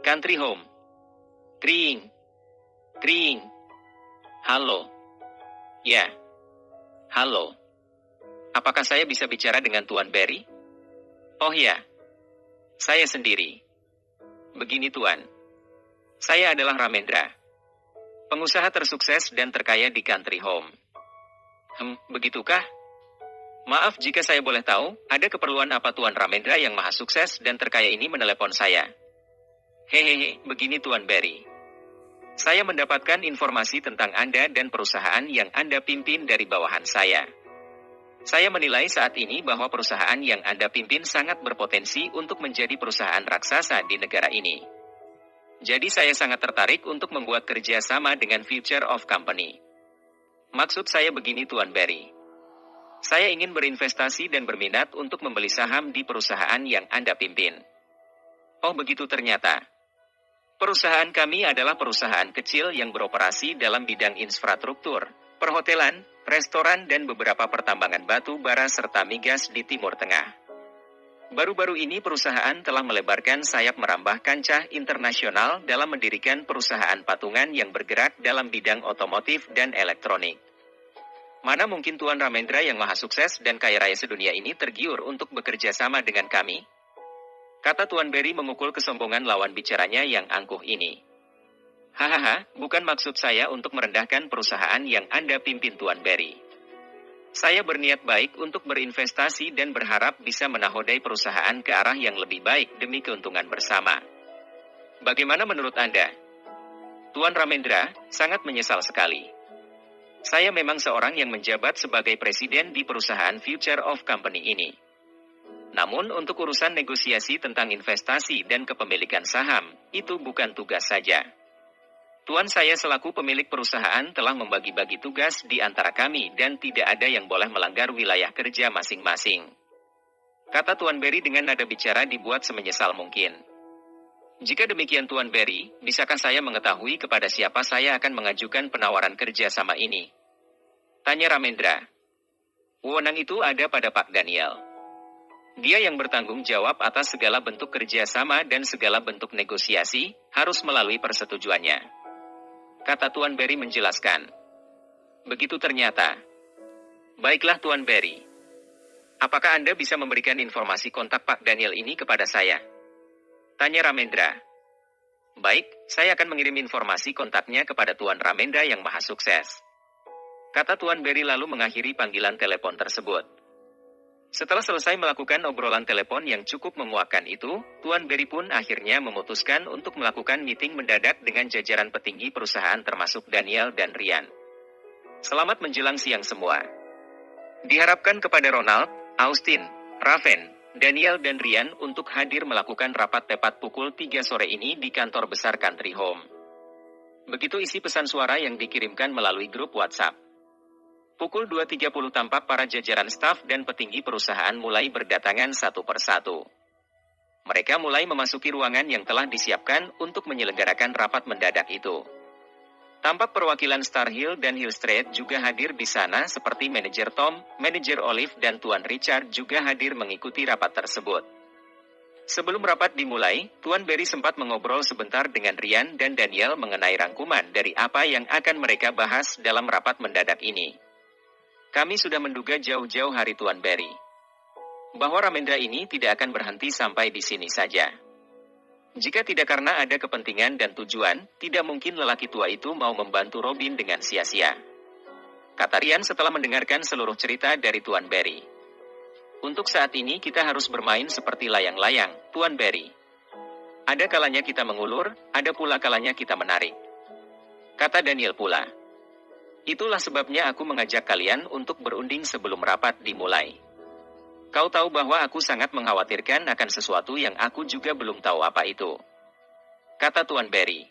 Country Home. Kring. Kring. Halo. Ya. Halo. Apakah saya bisa bicara dengan Tuan Barry? Oh ya. Saya sendiri. Begini Tuan. Saya adalah Ramendra. Pengusaha tersukses dan terkaya di Country Home. Begitukah? Maaf jika saya boleh tahu, ada keperluan apa Tuan Ramendra yang maha sukses dan terkaya ini menelepon saya? Hehehe, begini Tuan Barry. Saya mendapatkan informasi tentang Anda dan perusahaan yang Anda pimpin dari bawahan saya. Saya menilai saat ini bahwa perusahaan yang Anda pimpin sangat berpotensi untuk menjadi perusahaan raksasa di negara ini. Jadi saya sangat tertarik untuk membuat kerjasama dengan Future of Company. Maksud saya begini Tuan Barry. Saya ingin berinvestasi dan berminat untuk membeli saham di perusahaan yang Anda pimpin. Oh begitu ternyata. Perusahaan kami adalah perusahaan kecil yang beroperasi dalam bidang infrastruktur, perhotelan, restoran dan beberapa pertambangan batu bara serta migas di Timur Tengah. Baru-baru ini perusahaan telah melebarkan sayap merambah kancah internasional dalam mendirikan perusahaan patungan yang bergerak dalam bidang otomotif dan elektronik. Mana mungkin Tuan Ramendra yang maha sukses dan kaya raya sedunia ini tergiur untuk bekerja sama dengan kami? Kata Tuan Barry memukul kesombongan lawan bicaranya yang angkuh ini. Hahaha, bukan maksud saya untuk merendahkan perusahaan yang Anda pimpin Tuan Barry. Saya berniat baik untuk berinvestasi dan berharap bisa menahodai perusahaan ke arah yang lebih baik demi keuntungan bersama. Bagaimana menurut Anda? Tuan Ramendra, sangat menyesal sekali. Saya memang seorang yang menjabat sebagai presiden di perusahaan Future of Company ini. Namun untuk urusan negosiasi tentang investasi dan kepemilikan saham, itu bukan tugas saja. Tuan saya selaku pemilik perusahaan telah membagi-bagi tugas di antara kami dan tidak ada yang boleh melanggar wilayah kerja masing-masing. Kata Tuan Barry dengan nada bicara dibuat semenyesal mungkin. Jika demikian Tuan Barry, bisakah saya mengetahui kepada siapa saya akan mengajukan penawaran kerja sama ini? Tanya Ramendra. Wewenang itu ada pada Pak Daniel. Dia yang bertanggung jawab atas segala bentuk kerjasama dan segala bentuk negosiasi, harus melalui persetujuannya. Kata Tuan Barry menjelaskan. Begitu ternyata. Baiklah Tuan Barry. Apakah Anda bisa memberikan informasi kontak Pak Daniel ini kepada saya? Tanya Ramendra. Baik, saya akan mengirim informasi kontaknya kepada Tuan Ramendra yang maha sukses. Kata Tuan Barry lalu mengakhiri panggilan telepon tersebut. Setelah selesai melakukan obrolan telepon yang cukup memuakkan itu, Tuan Barry pun akhirnya memutuskan untuk melakukan meeting mendadak dengan jajaran petinggi perusahaan termasuk Daniel dan Ryan. Selamat menjelang siang semua. Diharapkan kepada Ronald, Austin, Raven, Daniel dan Ryan untuk hadir melakukan rapat tepat pukul 3 sore ini di kantor besar Country Home. Begitu isi pesan suara yang dikirimkan melalui grup WhatsApp. Pukul 2.30 tampak para jajaran staf dan petinggi perusahaan mulai berdatangan satu persatu. Mereka mulai memasuki ruangan yang telah disiapkan untuk menyelenggarakan rapat mendadak itu. Tampak perwakilan Star Hill dan Hill Street juga hadir di sana seperti manajer Tom, manajer Olive dan Tuan Richard juga hadir mengikuti rapat tersebut. Sebelum rapat dimulai, Tuan Barry sempat mengobrol sebentar dengan Ryan dan Daniel mengenai rangkuman dari apa yang akan mereka bahas dalam rapat mendadak ini. Kami sudah menduga jauh-jauh hari Tuan Barry, bahwa Ramendra ini tidak akan berhenti sampai di sini saja. Jika tidak karena ada kepentingan dan tujuan, tidak mungkin lelaki tua itu mau membantu Robin dengan sia-sia. Kata Ryan setelah mendengarkan seluruh cerita dari Tuan Barry. Untuk saat ini kita harus bermain seperti layang-layang, Tuan Barry. Ada kalanya kita mengulur, ada pula kalanya kita menarik. Kata Daniel pula. Itulah sebabnya aku mengajak kalian untuk berunding sebelum rapat dimulai. Kau tahu bahwa aku sangat mengkhawatirkan akan sesuatu yang aku juga belum tahu apa itu. Kata Tuan Barry.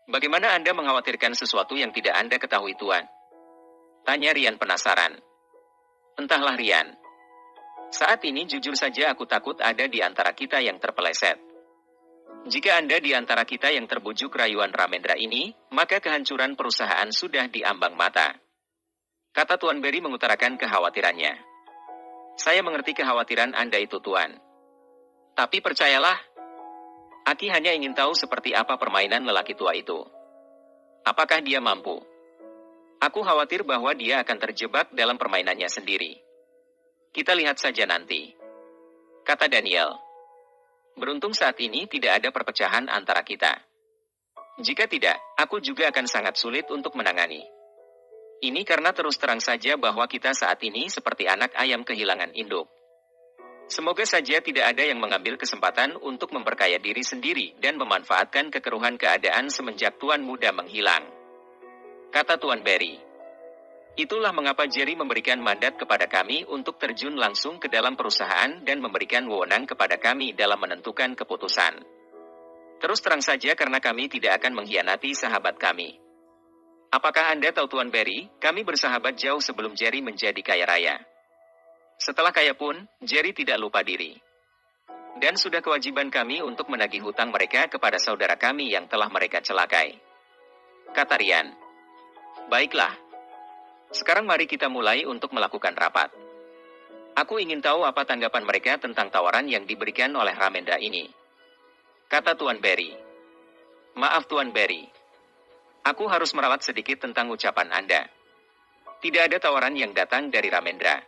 Bagaimana Anda mengkhawatirkan sesuatu yang tidak Anda ketahui Tuan? Tanya Ryan penasaran. Entahlah Ryan. Saat ini jujur saja aku takut ada di antara kita yang terpeleset. Jika Anda di antara kita yang terbujuk rayuan Ramendra ini, maka kehancuran perusahaan sudah diambang mata. Kata Tuan Barry mengutarakan kekhawatirannya. Saya mengerti kekhawatiran Anda itu Tuan. Tapi percayalah, Aki hanya ingin tahu seperti apa permainan lelaki tua itu. Apakah dia mampu? Aku khawatir bahwa dia akan terjebak dalam permainannya sendiri. Kita lihat saja nanti, kata Daniel. Beruntung saat ini tidak ada perpecahan antara kita. Jika tidak, aku juga akan sangat sulit untuk menangani. Ini karena terus terang saja bahwa kita saat ini seperti anak ayam kehilangan induk. Semoga saja tidak ada yang mengambil kesempatan untuk memperkaya diri sendiri dan memanfaatkan kekeruhan keadaan semenjak Tuan Muda menghilang, kata Tuan Barry. Itulah mengapa Jerry memberikan mandat kepada kami untuk terjun langsung ke dalam perusahaan dan memberikan wewenang kepada kami dalam menentukan keputusan. Terus terang saja karena kami tidak akan mengkhianati sahabat kami. Apakah Anda tahu Tuan Barry, kami bersahabat jauh sebelum Jerry menjadi kaya raya. Setelah kaya pun, Jerry tidak lupa diri. Dan sudah kewajiban kami untuk menagih hutang mereka kepada saudara kami yang telah mereka celakai, kata Ryan. Baiklah. Sekarang mari kita mulai untuk melakukan rapat. Aku ingin tahu apa tanggapan mereka tentang tawaran yang diberikan oleh Ramendra ini, kata Tuan Barry. Maaf Tuan Barry. Aku harus merawat sedikit tentang ucapan Anda. Tidak ada tawaran yang datang dari Ramendra.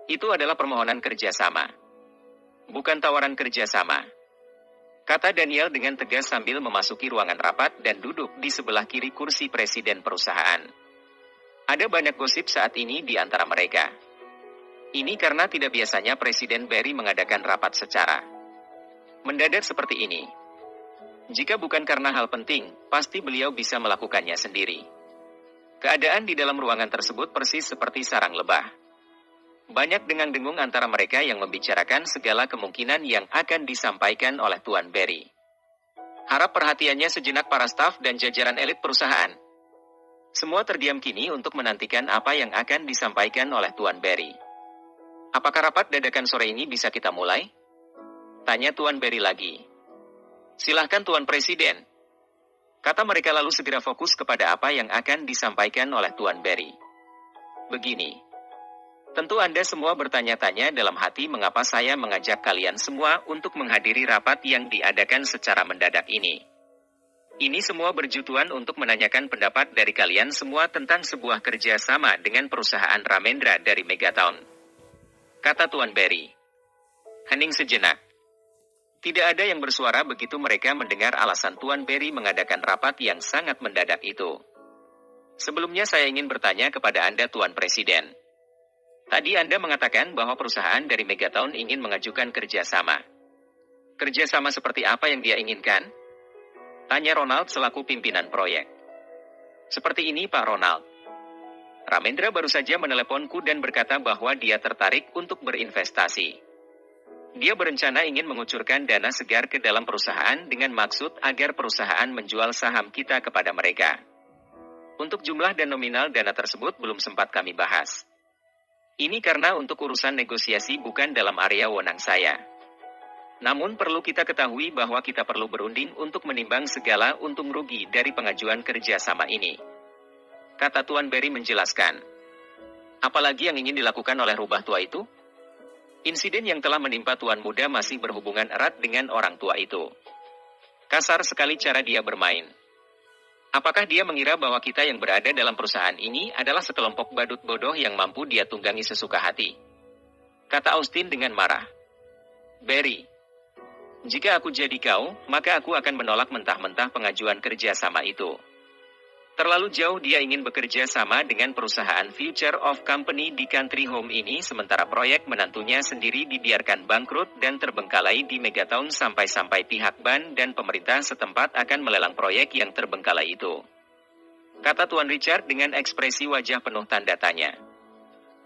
Itu adalah permohonan kerjasama. Bukan tawaran kerjasama, kata Daniel dengan tegas sambil memasuki ruangan rapat dan duduk di sebelah kiri kursi presiden perusahaan. Ada banyak gosip saat ini di antara mereka. Ini karena tidak biasanya Presiden Barry mengadakan rapat secara mendadak seperti ini. Jika bukan karena hal penting, pasti beliau bisa melakukannya sendiri. Keadaan di dalam ruangan tersebut persis seperti sarang lebah. Banyak dengang-dengung antara mereka yang membicarakan segala kemungkinan yang akan disampaikan oleh Tuan Barry. Harap perhatiannya sejenak para staf dan jajaran elit perusahaan. Semua terdiam kini untuk menantikan apa yang akan disampaikan oleh Tuan Barry. Apakah rapat dadakan sore ini bisa kita mulai? Tanya Tuan Barry lagi. Silahkan Tuan Presiden, kata mereka lalu segera fokus kepada apa yang akan disampaikan oleh Tuan Barry. Begini. Tentu Anda semua bertanya-tanya dalam hati mengapa saya mengajak kalian semua untuk menghadiri rapat yang diadakan secara mendadak ini. Ini semua berjutuan untuk menanyakan pendapat dari kalian semua tentang sebuah kerjasama dengan perusahaan Ramendra dari Megatown, kata Tuan Barry. Hening sejenak. Tidak ada yang bersuara begitu mereka mendengar alasan Tuan Barry mengadakan rapat yang sangat mendadak itu. Sebelumnya saya ingin bertanya kepada Anda Tuan Presiden. Tadi Anda mengatakan bahwa perusahaan dari Megatown ingin mengajukan kerjasama. Kerjasama seperti apa yang dia inginkan? Tanya Ronald selaku pimpinan proyek. Seperti ini Pak Ronald. Ramendra baru saja meneleponku dan berkata bahwa dia tertarik untuk berinvestasi. Dia berencana ingin mengucurkan dana segar ke dalam perusahaan dengan maksud agar perusahaan menjual saham kita kepada mereka. Untuk jumlah dan nominal dana tersebut belum sempat kami bahas. Ini karena untuk urusan negosiasi bukan dalam area wewenang saya. Namun perlu kita ketahui bahwa kita perlu berunding untuk menimbang segala untung rugi dari pengajuan kerjasama ini, kata Tuan Barry menjelaskan. Apalagi yang ingin dilakukan oleh rubah tua itu? Insiden yang telah menimpa Tuan Muda masih berhubungan erat dengan orang tua itu. Kasar sekali cara dia bermain. Apakah dia mengira bahwa kita yang berada dalam perusahaan ini adalah sekelompok badut bodoh yang mampu dia tunggangi sesuka hati? Kata Austin dengan marah. Barry, jika aku jadi kau, maka aku akan menolak mentah-mentah pengajuan kerjasama itu. Terlalu jauh dia ingin bekerja sama dengan perusahaan Future of Company di Country Home ini sementara proyek menantunya sendiri dibiarkan bangkrut dan terbengkalai di Megatown sampai-sampai pihak BAN dan pemerintah setempat akan melelang proyek yang terbengkalai itu. Kata Tuan Richard dengan ekspresi wajah penuh tanda tanya.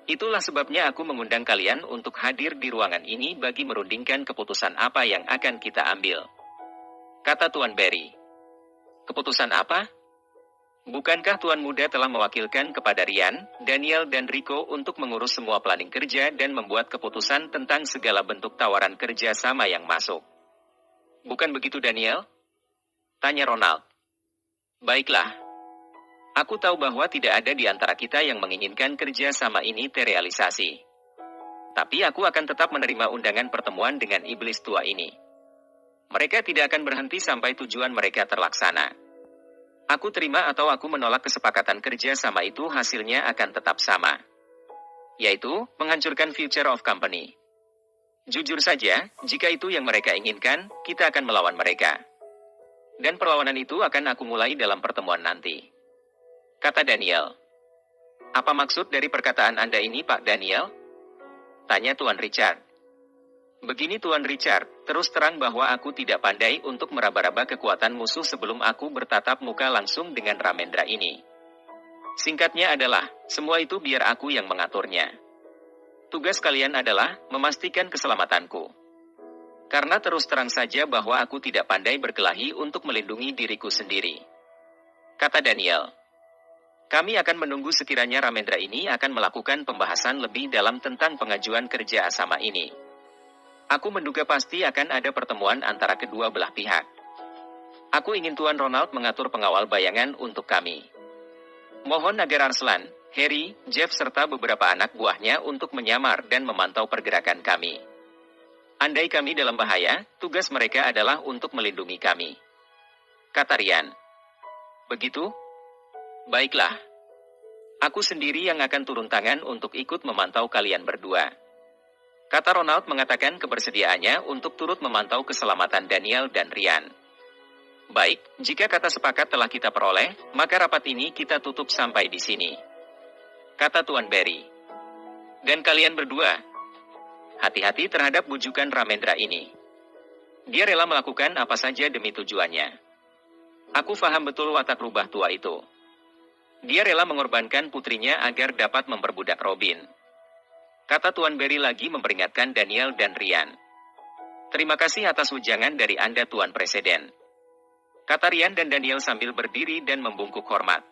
Itulah sebabnya aku mengundang kalian untuk hadir di ruangan ini bagi merundingkan keputusan apa yang akan kita ambil. Kata Tuan Barry. Keputusan apa? Bukankah Tuan Muda telah mewakilkan kepada Ryan, Daniel dan Rico untuk mengurus semua planning kerja dan membuat keputusan tentang segala bentuk tawaran kerja sama yang masuk? Bukan begitu Daniel? Tanya Ronald. Baiklah. Aku tahu bahwa tidak ada di antara kita yang menginginkan kerja sama ini terrealisasi. Tapi aku akan tetap menerima undangan pertemuan dengan iblis tua ini. Mereka tidak akan berhenti sampai tujuan mereka terlaksana. Aku terima atau aku menolak kesepakatan kerja sama itu hasilnya akan tetap sama. Yaitu, menghancurkan future of company. Jujur saja, jika itu yang mereka inginkan, kita akan melawan mereka. Dan perlawanan itu akan aku mulai dalam pertemuan nanti. Kata Daniel. Apa maksud dari perkataan Anda ini, Pak Daniel? Tanya Tuan Richard. Begini Tuan Richard, terus terang bahwa aku tidak pandai untuk meraba-raba kekuatan musuh sebelum aku bertatap muka langsung dengan Ramendra ini. Singkatnya adalah, semua itu biar aku yang mengaturnya. Tugas kalian adalah memastikan keselamatanku. Karena terus terang saja bahwa aku tidak pandai berkelahi untuk melindungi diriku sendiri. Kata Daniel. Kami akan menunggu sekiranya Ramendra ini akan melakukan pembahasan lebih dalam tentang pengajuan kerja sama ini. Aku menduga pasti akan ada pertemuan antara kedua belah pihak. Aku ingin Tuan Ronald mengatur pengawal bayangan untuk kami. Mohon agar Arslan, Harry, Jeff serta beberapa anak buahnya untuk menyamar dan memantau pergerakan kami. Andai kami dalam bahaya, tugas mereka adalah untuk melindungi kami. Kata Rian. Begitu? Baiklah. Aku sendiri yang akan turun tangan untuk ikut memantau kalian berdua. Kata Ronald mengatakan kebersediaannya untuk turut memantau keselamatan Daniel dan Rian. Baik, jika kata sepakat telah kita peroleh, maka rapat ini kita tutup sampai di sini. Kata Tuan Barry. Dan kalian berdua, hati-hati terhadap bujukan Ramendra ini. Dia rela melakukan apa saja demi tujuannya. Aku faham betul watak rubah tua itu. Dia rela mengorbankan putrinya agar dapat memperbudak Robin. Kata Tuan Barry lagi memperingatkan Daniel dan Rian. Terima kasih atas wejangan dari Anda Tuan Presiden. Kata Rian dan Daniel sambil berdiri dan membungkuk hormat.